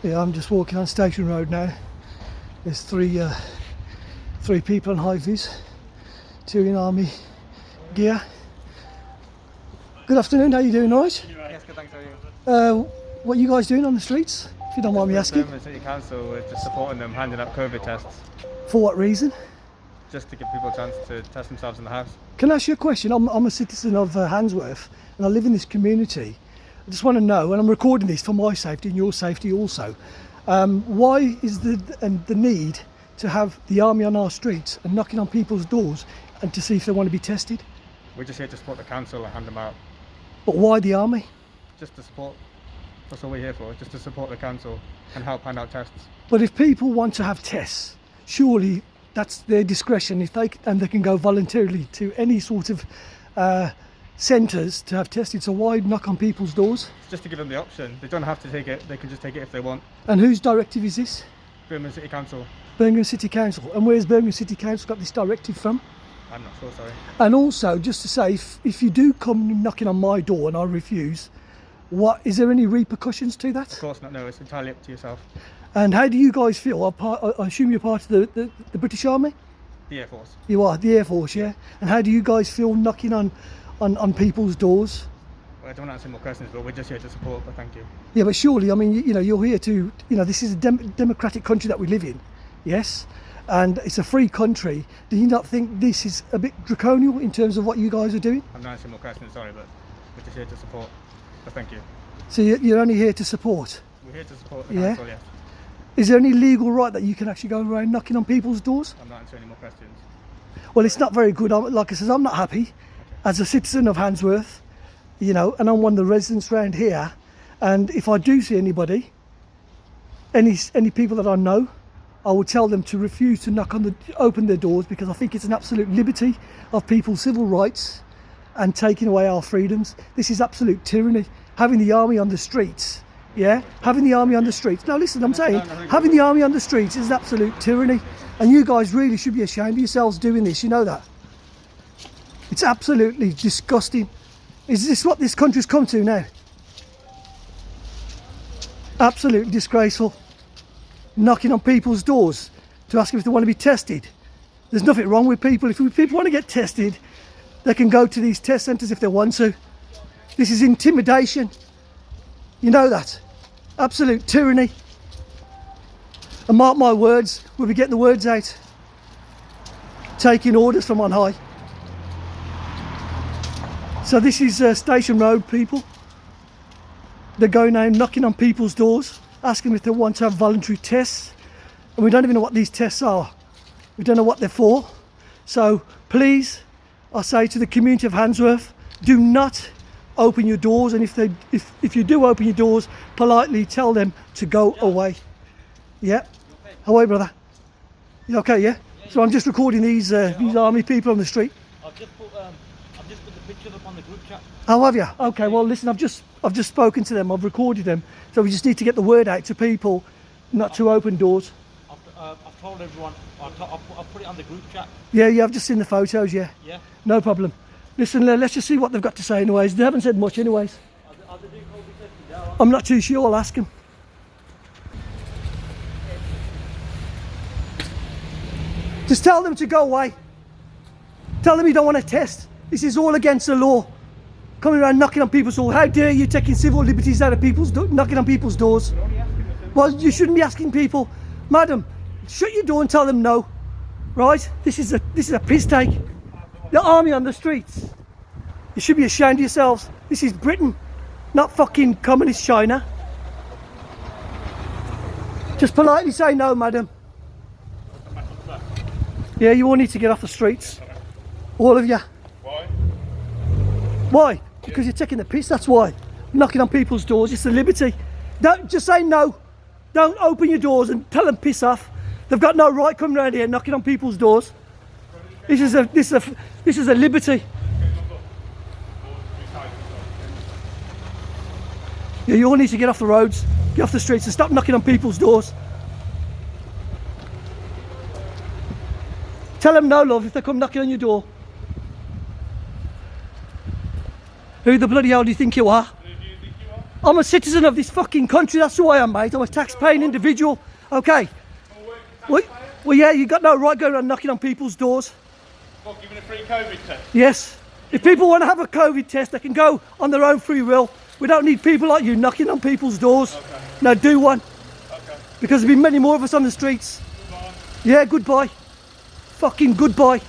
Yeah, I'm just walking on Station Road now. There's three people on high vis, two in army gear. Good afternoon, how you doing, all right? Yes, good, thanks, how are you? What are you guys doing on the streets, if you don't mind me asking? Birmingham City Council, we're just supporting them, handing out COVID tests, For what reason? just to give people a chance to test themselves in the house. Can I ask you a question? I'm a citizen of Handsworth and I live in this community. I just want to know, and I'm recording this for my safety and your safety also, why is the need to have the army on our streets and knocking on people's doors and to see if they want to be tested? We're just here to support the council and hand them out, But why the army? just to support. That's all we're here for, just to support the council and help hand out tests. But if people want to have tests, surely that's their discretion. If they can go voluntarily to any sort of centres to have tested. So why knock on people's doors? It's just to give them the option. They don't have to take it, they can just take it if they want. And whose directive is this? Birmingham City Council, Birmingham City Council. And where's Birmingham City Council got this directive from? I'm not sure, sorry. And also, just to say, if you do come knocking on my door and I refuse, what is there any repercussions to that? Of course not, no, it's entirely up to yourself. And how do you guys feel? I assume you're part of the British Army? The Air Force. You are, the Air Force, yeah? And how do you guys feel knocking on people's doors? Well, I don't want to answer more questions, but we're just here to support, but thank you. Yeah, but surely, I mean, you're here to, this is a democratic country that we live in, yes? And it's a free country. Do you not think this is a bit draconian in terms of what you guys are doing? I'm not answering more questions, sorry, but we're just here to support, but thank you. So you're only here to support? We're here to support the Yeah. council, yes. Is there any legal right that you can actually go around knocking on people's doors? I'm not answering any more questions. Well, it's not very good. Like I said, I'm not happy as a citizen of Handsworth, and I'm one of the residents around here. And if I do see anybody, any people that I know, I will tell them to refuse to open their doors, because I think it's an absolute liberty of people's civil rights and taking away our freedoms. This is absolute tyranny. Having the army on the streets, yeah? Having the army on the streets. No, listen, I'm saying, having the army on the streets is absolute tyranny. And you guys really should be ashamed of yourselves doing this, you know that? It's absolutely disgusting. Is this what this country's come to now? Absolutely disgraceful. Knocking on people's doors to ask if they want to be tested. There's nothing wrong with people. If people want to get tested, they can go to these test centres if they want to. This is intimidation. You know that. Absolute tyranny. And mark my words, we'll be getting the words out. Taking orders from on high. So this is Station Road, people. They're going out knocking on people's doors, asking if they want to have voluntary tests. And we don't even know what these tests are. We don't know what they're for. So please, I say to the community of Handsworth, do not open your doors. And if you do open your doors, politely tell them to go away. Yeah. How are you, brother? You okay, yeah? So I'm just recording these army people on the street. I've just put the pictures up on the group chat. Oh, have you? Okay, well listen, I've just spoken to them, I've recorded them, so we just need to get the word out to people not to open doors. I've told everyone. I've put it on the group chat. Yeah, I've just seen the photos, yeah. Yeah. No problem. Listen, let's just see what they've got to say anyways. They haven't said much anyways. Are they doing COVID testing now? I'm not too sure, I'll ask them. Just tell them to go away. Tell them you don't want to test. This is all against the law. Coming around knocking on people's doors. How dare you taking civil liberties out of people's knocking on people's doors? Well, you shouldn't be asking people, madam, shut your door and tell them no. Right? This is a piss take. The army on the streets. You should be ashamed of yourselves. This is Britain, not fucking communist China. Just politely say no, madam. Yeah, you all need to get off the streets. All of you. Why? Why? Because you're taking the piss, that's why. Knocking on people's doors, it's a liberty. Don't just say no. Don't open your doors and tell them piss off. They've got no right coming around here knocking on people's doors. This is a liberty. Yeah, you all need to get off the roads, get off the streets and stop knocking on people's doors. Tell them no, love, if they come knocking on your door. Who the bloody hell do you think you are? Who do you think you I'm a citizen of this fucking country. That's who I am, mate. I'm a tax-paying individual. Okay. Well, yeah, you got no right going around knocking on people's doors. What, giving a free COVID test? Yes. If people want to have a COVID test, they can go on their own free will. We don't need people like you knocking on people's doors. Okay. No, do one. Okay. Because there'll be many more of us on the streets. Goodbye. Yeah, goodbye. Fucking goodbye.